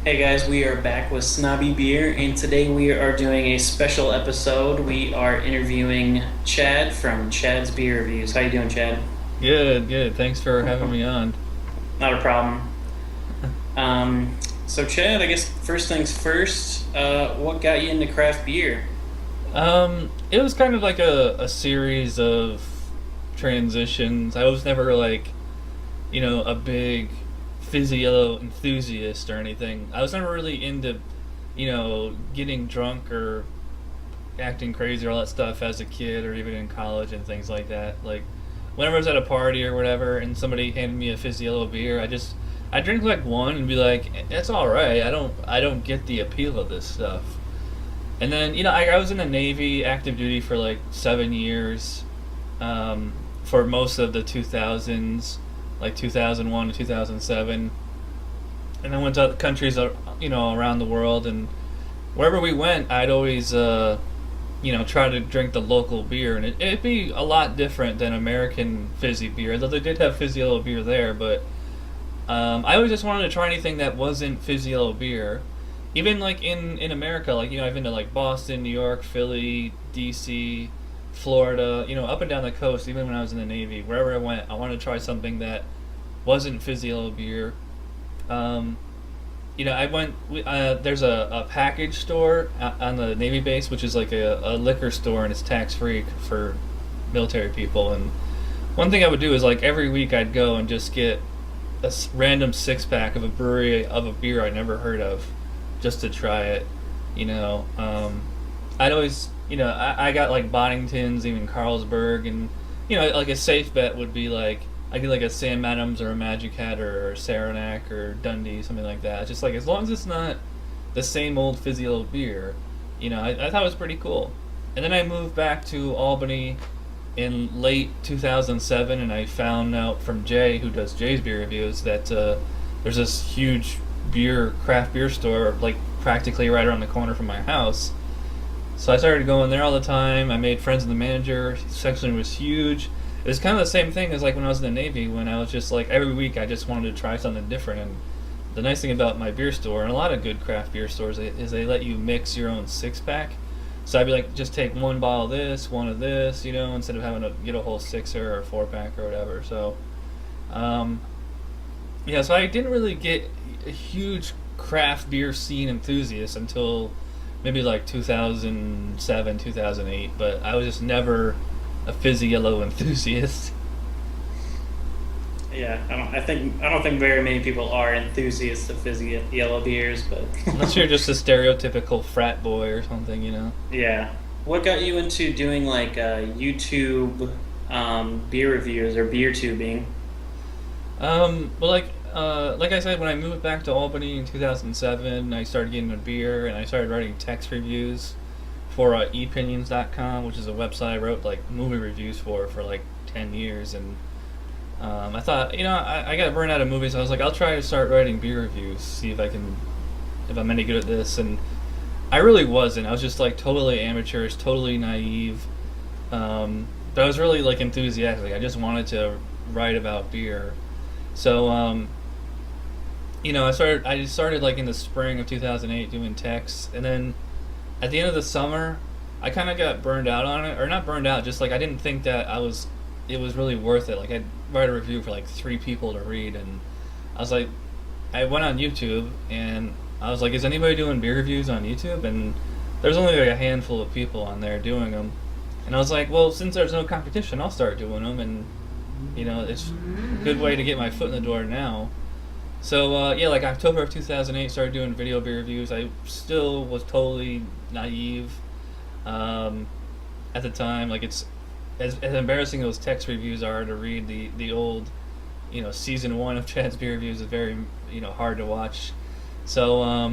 Hey guys, we are back with Snobby Beer, and today we are doing a special episode. We are interviewing Chad from Chad's Beer Reviews. How you doing, Chad? Good, good. Thanks for having me on. Not a problem. So Chad, I guess first things first. What got you into craft beer? It was kind of like a series of transitions. I was never like, a big physio enthusiast or anything. I was never really into, getting drunk or acting crazy or all that stuff as a kid or even in college and things like that. Like, whenever I was at a party or whatever and somebody handed me a fizzy yellow beer, I drink like one and be like, it's all right. I don't get the appeal of this stuff. And then I was in the Navy, active duty for like 7 years, for most of the 2000s, like 2001 to 2007, and I went to other countries, around the world, and wherever we went, I'd always, try to drink the local beer, and it'd be a lot different than American fizzy beer, though they did have fizzy yellow beer there, but I always just wanted to try anything that wasn't fizzy yellow beer. Even like in America, like I've been to like Boston, New York, Philly, DC, Florida, up and down the coast. Even when I was in the Navy, wherever I went, I wanted to try something that wasn't fizzy yellow beer. Um, I went. There's a package store on the Navy base, which is like a liquor store, and it's tax free for military people. And one thing I would do is like every week I'd go and just get a random 6 pack of a brewery of a beer I'd never heard of, just to try it. I'd always, I got like Boddingtons, even Carlsberg, and like a safe bet would be like I get like a Sam Adams or a Magic Hat or Saranac or Dundee, something like that. Just like as long as it's not the same old fizzy old beer, I thought it was pretty cool. And then I moved back to Albany in late 2007, and I found out from Jay, who does Jay's Beer Reviews, that there's this huge craft beer store, like practically right around the corner from my house. So I started going there all the time. I made friends with the manager. His section was huge. It was kind of the same thing as like when I was in the Navy, when I was just like every week I just wanted to try something different. And the nice thing about my beer store and a lot of good craft beer stores is they let you mix your own 6 pack. So I'd be like, just take one bottle of this, one of this, instead of having to get a whole sixer or 4 pack or whatever. So, so I didn't really get a huge craft beer scene enthusiast until maybe like 2007, 2008. But I was just never a fizzy yellow enthusiast. Yeah, I don't think very many people are enthusiasts of fizzy yellow beers, but Unless you're just a stereotypical frat boy or something. yeah. What got you into doing like YouTube beer reviews or beer tubing? Well, like I said, when I moved back to Albany in 2007, I started getting into beer and I started writing text reviews for ePinions.com, which is a website I wrote like movie reviews for like 10 years. And I thought, I got burned out of movies. So I was like, I'll try to start writing beer reviews, see if I'm any good at this. And I really wasn't. I was just like totally amateurish, totally naive. But I was really like enthusiastic. I just wanted to write about beer. So, I just started like in the spring of 2008 doing texts, and then at the end of the summer, I kind of got burned out on it, or not burned out, just like I didn't think that it was really worth it. Like I'd write a review for like 3 people to read, and I was like, I went on YouTube and I was like, is anybody doing beer reviews on YouTube? And there's only like a handful of people on there doing them, and I was like, well, since there's no competition, I'll start doing them, and it's a good way to get my foot in the door now. So like October of 2008, started doing video beer reviews. I still was totally naive at the time. Like it's as embarrassing as those text reviews are to read. The old, season 1 of Chad's Beer Reviews is very hard to watch. So I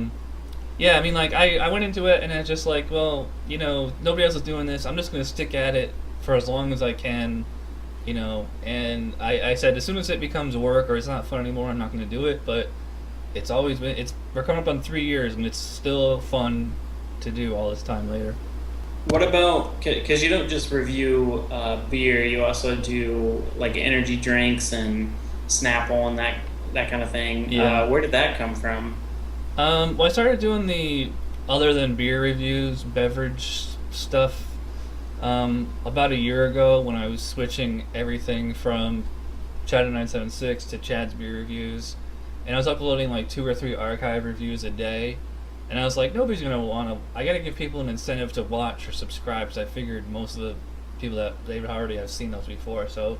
mean, like I went into it and I just like, well, nobody else is doing this. I'm just gonna stick at it for as long as I can. And I said as soon as it becomes work or it's not fun anymore, I'm not going to do it. But we're coming up on 3 years and it's still fun to do all this time later. What about, because you don't just review beer, you also do like energy drinks and Snapple and that kind of thing. Yeah. Where did that come from? Well, I started doing the other than beer reviews, beverage stuff, about a year ago when I was switching everything from Chad9976 to Chad's Beer Reviews, and I was uploading like 2 or 3 archive reviews a day. And I was like, nobody's gonna want to. I gotta give people an incentive to watch or subscribe. Because I figured most of the people that they've already have seen those before. So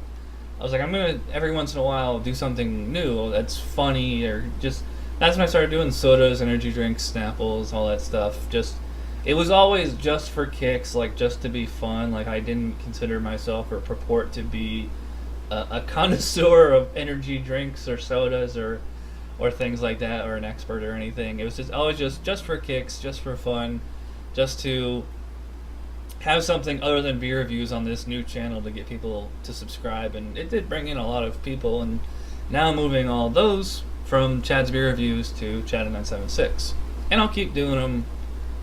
I was like, I'm gonna every once in a while do something new that's funny or just. That's when I started doing sodas, energy drinks, Snapples, all that stuff. Just it was always just for kicks, like just to be fun. Like I didn't consider myself or purport to be a connoisseur of energy drinks or sodas or things like that, or an expert or anything. It was just always just for kicks, just for fun, just to have something other than beer reviews on this new channel to get people to subscribe. And it did bring in a lot of people, and now I'm moving all those from Chad's Beer Reviews to Chad9976. And I'll keep doing them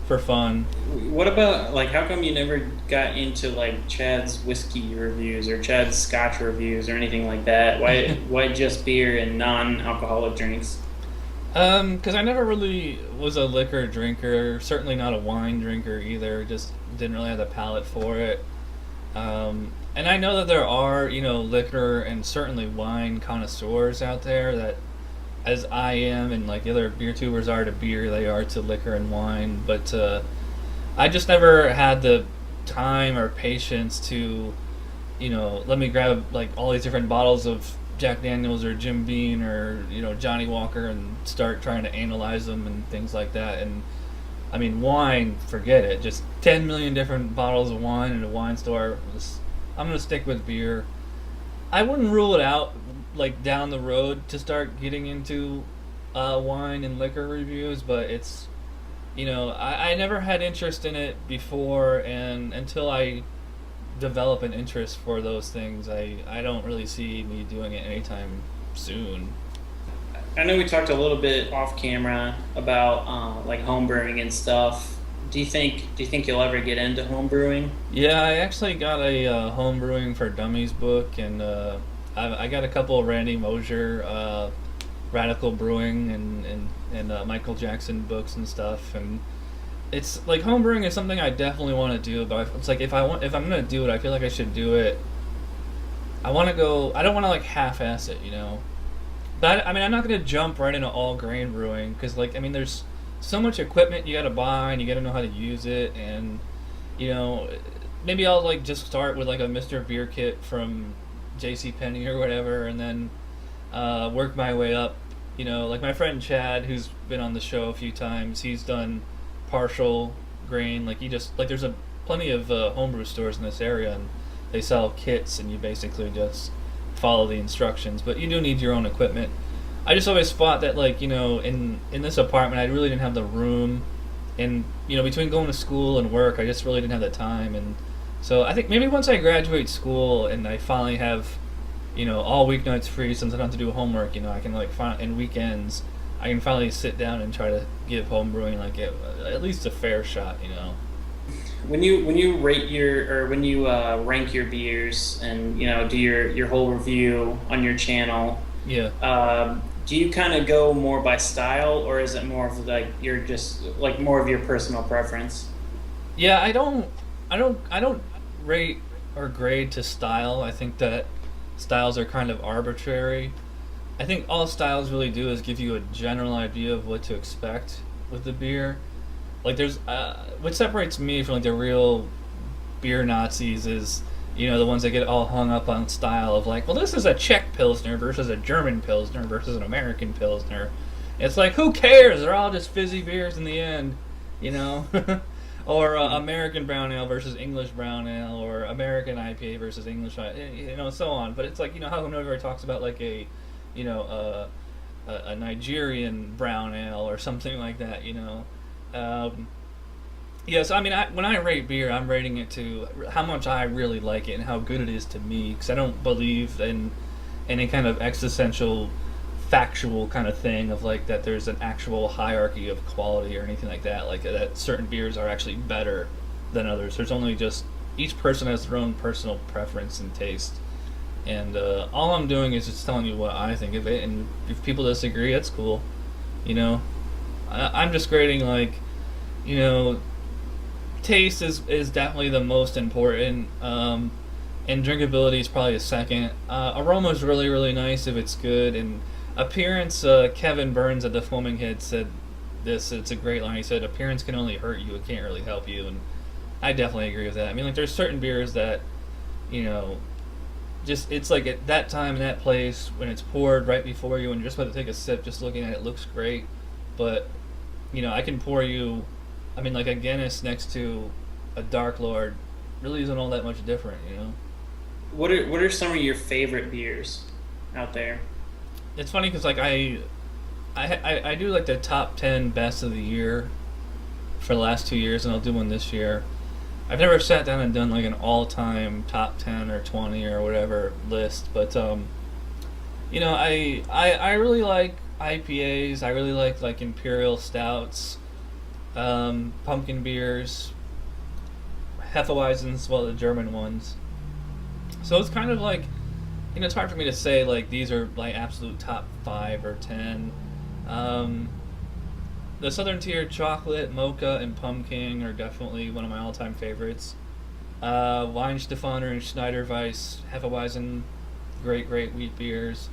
for fun. What about, like, how come you never got into, like, Chad's whiskey reviews or Chad's scotch reviews or anything like that? Why just beer and non-alcoholic drinks? Because I never really was a liquor drinker, certainly not a wine drinker either, just didn't really have the palate for it. And I know that there are, liquor and certainly wine connoisseurs out there that, as I am and like the other beer tubers are to beer, they are to liquor and wine. But I just never had the time or patience to, let me grab like all these different bottles of Jack Daniels or Jim Beam or Johnny Walker and start trying to analyze them and things like that. And I mean, wine, forget it. Just 10 million different bottles of wine in a wine store. I'm gonna stick with beer. I wouldn't rule it out, like down the road, to start getting into wine and liquor reviews, but it's, I never had interest in it before, and until I develop an interest for those things, I don't really see me doing it anytime soon. I know we talked a little bit off camera about like home brewing and stuff. Do you think you'll ever get into home brewing? Yeah, I actually got a home brewing for dummies book, and I got a couple of Randy Mosher, Radical Brewing, and Michael Jackson books and stuff. And it's like home brewing is something I definitely want to do, but it's like if I'm gonna do it, I feel like I should do it. I want to go. I don't want to like half-ass it, But I mean, I'm not gonna jump right into all grain brewing because, like, I mean, there's so much equipment you gotta buy and you gotta know how to use it, and maybe I'll like just start with like a Mr. Beer kit from JCPenney or whatever, and then work my way up. Like my friend Chad, who's been on the show a few times, he's done partial grain. Like there's plenty of homebrew stores in this area, and they sell kits, and you basically just follow the instructions. But you do need your own equipment. I just always thought that, like, in this apartment, I really didn't have the room, and between going to school and work, I just really didn't have the time. And so I think maybe once I graduate school and I finally have, all weeknights free, since I don't have to do homework, I can and weekends, I can finally sit down and try to give home brewing like at least a fair shot. When you rate when you rank your beers and do your whole review on your channel, Yeah. do you kind of go more by style, or is it more of like you're just like more of your personal preference? Yeah, I don't rate or grade to style. I think that styles are kind of arbitrary. I think all styles really do is give you a general idea of what to expect with the beer. Like there's what separates me from like the real beer Nazis is the ones that get all hung up on style of like, well, this is a Czech Pilsner versus a German Pilsner versus an American Pilsner. It's like, who cares? They're all just fizzy beers in the end, Or American Brown Ale versus English Brown Ale, or American IPA versus English, so on. But it's like, how nobody talks about like a Nigerian Brown Ale or something like that, Yes, I mean, when I rate beer, I'm rating it to how much I really like it and how good it is to me, because I don't believe in any kind of existential, factual kind of thing of like that there's an actual hierarchy of quality or anything like that, like that certain beers are actually better than others. There's only just each person has their own personal preference and taste, and all I'm doing is just telling you what I think of it, and if people disagree, that's cool, I'm just grading like, you know, taste is definitely the most important, and drinkability is probably a second. Aroma is really really nice if it's good, and appearance. Kevin Burns at the Foaming Head said this. It's a great line. He said, "Appearance can only hurt you; it can't really help you." And I definitely agree with that. I mean, like there's certain beers that, you know, just it's like at that time in that place when it's poured right before you and you're just about to take a sip, just looking at it looks great, but you know I can pour you, I mean like a Guinness next to a Dark Lord really isn't all that much different, you know. What are some of your favorite beers out there? It's funny because like I do like the top 10 best of the year for the last 2 years, and I'll do one this year. I've never sat down and done like an all-time top 10 or 20 or whatever list, but you know, I really like IPAs. I really like imperial stouts, pumpkin beers, Hefeweizens, well the German ones. So it's kind of like, you know, it's hard for me to say like these are like absolute top 5 or 10. The Southern Tier chocolate, mocha, and pumpkin are definitely one of my all-time favorites. Weinstefaner and Schneiderweiss, Hefeweizen, great wheat beers.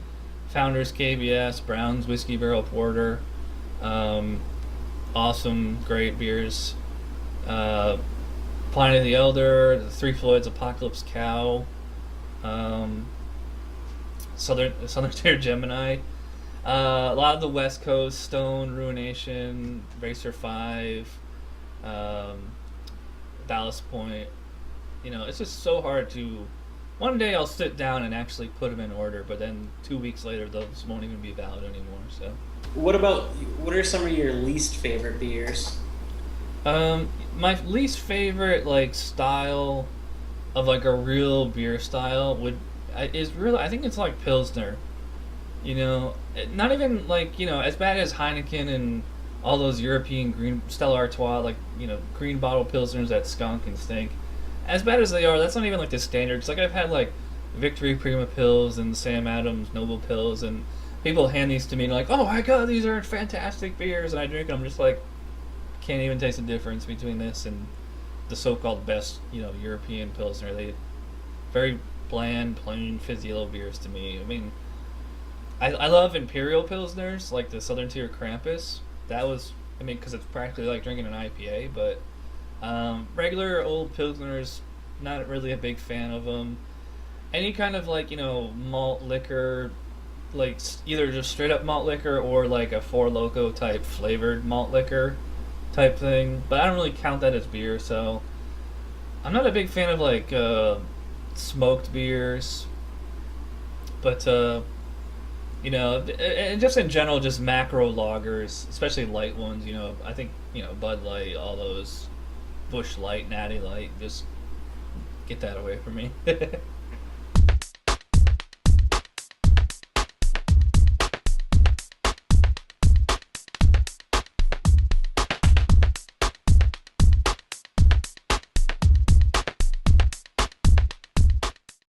Founders KBS, Brown's Whiskey Barrel Porter, awesome, great beers. Pliny the Elder, the Three Floyds Apocalypse Cow, Southern Tier Gemini. A lot of the West Coast, Stone, Ruination, Racer 5, Ballast Point. You know, it's just so hard to. One day I'll sit down and actually put them in order, but then 2 weeks later those won't even be valid anymore. So. What are some of your least favorite beers? My least favorite like style of like a real beer style is really, I think it's like Pilsner. You know, not even like, you know, as bad as Heineken and all those European green Stella Artois, like, you know, green bottle Pilsners that skunk and stink. As bad as they are, that's not even like the standards. Like I've had like Victory Prima Pills and Sam Adams Noble Pills, and people hand these to me and like, oh my god, these are fantastic beers, and I drink them. I'm just like, can't even taste the difference between this and the so-called best, you know, European Pilsner. They very bland, plain, fizzy little beers to me. I mean, I love Imperial Pilsners, like the Southern Tier Krampus. That was, I mean, because it's practically like drinking an IPA, but regular old Pilsners, not really a big fan of them. Any kind of like, you know, malt liquor, like either just straight up malt liquor or like a Four Loko type flavored malt liquor type thing. But I don't really count that as beer, so I'm not a big fan of like smoked beers. But you know, and just in general, just macro lagers, especially light ones. You know, I think, you know, Bud Light, all those Busch Light, Natty Light, just get that away from me.